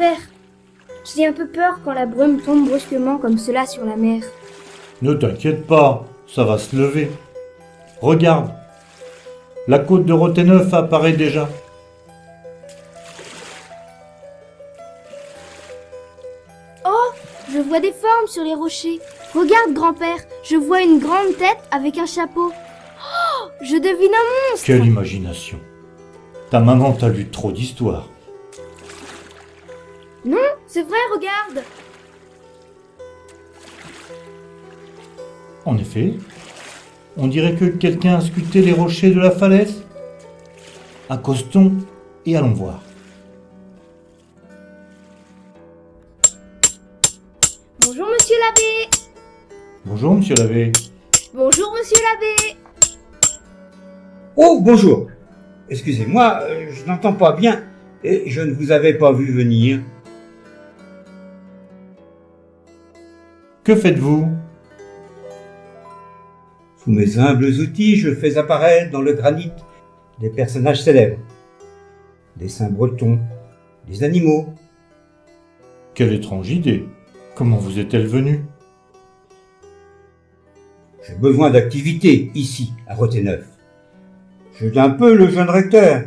Grand-père, j'ai un peu peur quand la brume tombe brusquement comme cela sur la mer. Ne t'inquiète pas, ça va se lever. Regarde, la côte de Roténeuf apparaît déjà. Oh, je vois des formes sur les rochers. Regarde, grand-père, je vois une grande tête avec un chapeau. Oh, je devine un monstre. Quelle imagination. Ta maman t'a lu trop d'histoires. Non, c'est vrai, regarde. En effet, on dirait que quelqu'un a sculpté les rochers de la falaise. Accostons et allons voir. Bonjour, monsieur l'abbé. Bonjour, monsieur l'abbé. Bonjour, monsieur l'abbé. Oh, bonjour. Excusez-moi, je n'entends pas bien et je ne vous avais pas vu venir. Que faites-vous? Sous mes humbles outils, je fais apparaître dans le granit des personnages célèbres, des saints bretons, des animaux. Quelle étrange idée. Comment vous est-elle venue? J'ai besoin d'activité ici, à Roténeuf. Je suis un peu le jeune recteur,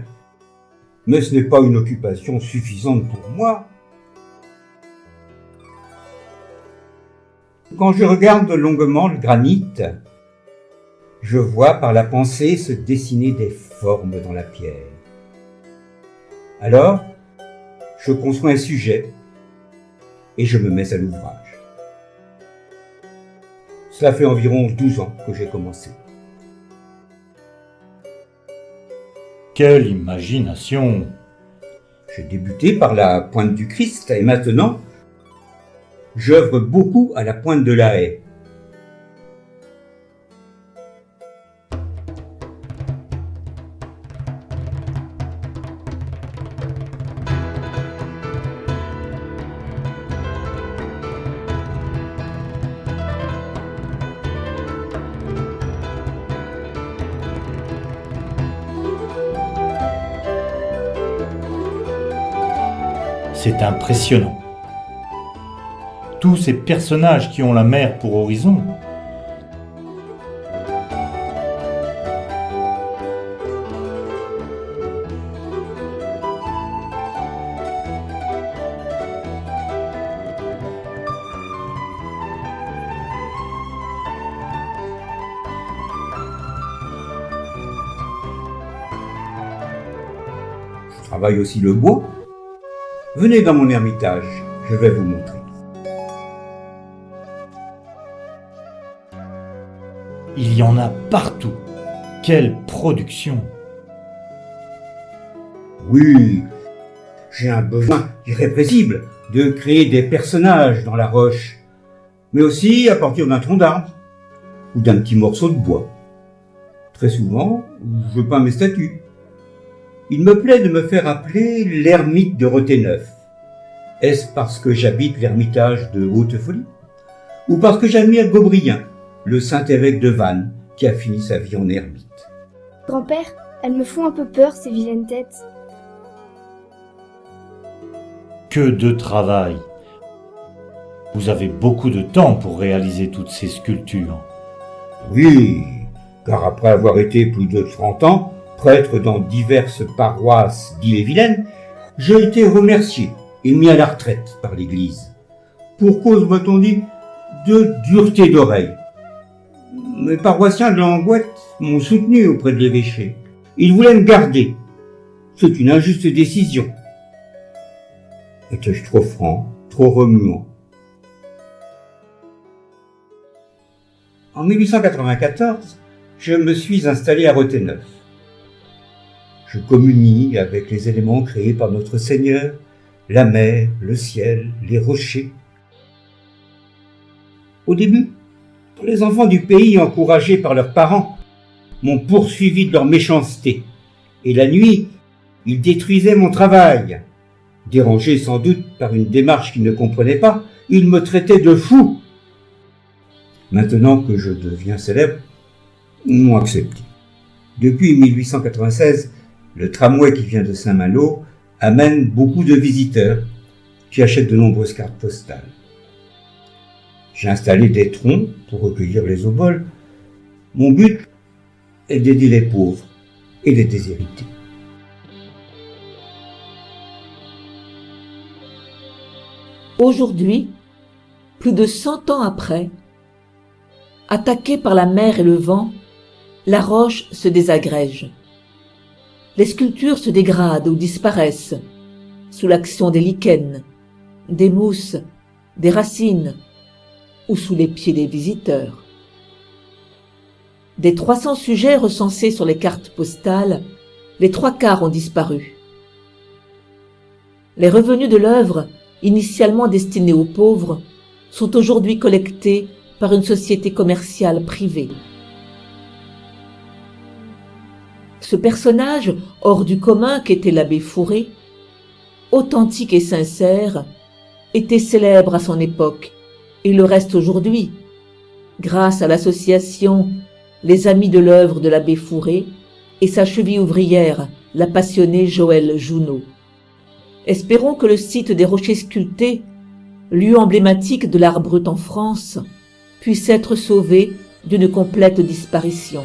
mais ce n'est pas une occupation suffisante pour moi. Quand je regarde longuement le granit, je vois par la pensée se dessiner des formes dans la pierre. Alors, je conçois un sujet et je me mets à l'ouvrage. Cela fait environ 12 ans que j'ai commencé. Quelle imagination! J'ai débuté par la pointe du Christ et maintenant, j'œuvre beaucoup à la pointe de la haie. C'est impressionnant. Tous ces personnages qui ont la mer pour horizon. Je travaille aussi le bois. Venez dans mon ermitage, je vais vous montrer. Il y en a partout. Quelle production! Oui, j'ai un besoin irrépressible de créer des personnages dans la roche, mais aussi à partir d'un tronc d'arbre ou d'un petit morceau de bois. Très souvent, je peins mes statues. Il me plaît de me faire appeler l'ermite de Roténeuf. Est-ce parce que j'habite l'ermitage de Haute-Folie? Ou parce que j'admire Gaubrien, le saint évêque de Vannes, qui a fini sa vie en ermite? Grand-père, elles me font un peu peur, ces vilaines têtes. Que de travail! Vous avez beaucoup de temps pour réaliser toutes ces sculptures. Oui, car après avoir été plus de 30 ans prêtre dans diverses paroisses d'Ille-et-Vilaine, j'ai été remercié et mis à la retraite par l'Église. Pour cause, m'a-t-on dit, de dureté d'oreille. Mes paroissiens de Langouette m'ont soutenu auprès de l'évêché. Ils voulaient me garder. C'est une injuste décision. Étais-je trop franc, trop remuant? En 1894, je me suis installé à Roténeuf. Je communie avec les éléments créés par notre Seigneur, la mer, le ciel, les rochers. Au début, les enfants du pays, encouragés par leurs parents, m'ont poursuivi de leur méchanceté. Et la nuit, ils détruisaient mon travail. Dérangés sans doute par une démarche qu'ils ne comprenaient pas, ils me traitaient de fou. Maintenant que je deviens célèbre, ils m'ont accepté. Depuis 1896, le tramway qui vient de Saint-Malo amène beaucoup de visiteurs qui achète de nombreuses cartes postales. J'ai installé des troncs pour recueillir les oboles. Mon but est d'aider les pauvres et les déshérités. Aujourd'hui, plus de 100 ans après, attaquée par la mer et le vent, la roche se désagrège. Les sculptures se dégradent ou disparaissent sous l'action des lichens, des mousses, des racines ou sous les pieds des visiteurs. Des 300 sujets recensés sur les cartes postales, les 3/4 ont disparu. Les revenus de l'œuvre, initialement destinés aux pauvres, sont aujourd'hui collectés par une société commerciale privée. Ce personnage hors du commun qu'était l'abbé Fourré, authentique et sincère, était célèbre à son époque et le reste aujourd'hui, grâce à l'association Les Amis de l'œuvre de l'abbé Fourré et sa cheville ouvrière, la passionnée Joëlle Jounot. Espérons que le site des Rochers sculptés, lieu emblématique de l'art brut en France, puisse être sauvé d'une complète disparition.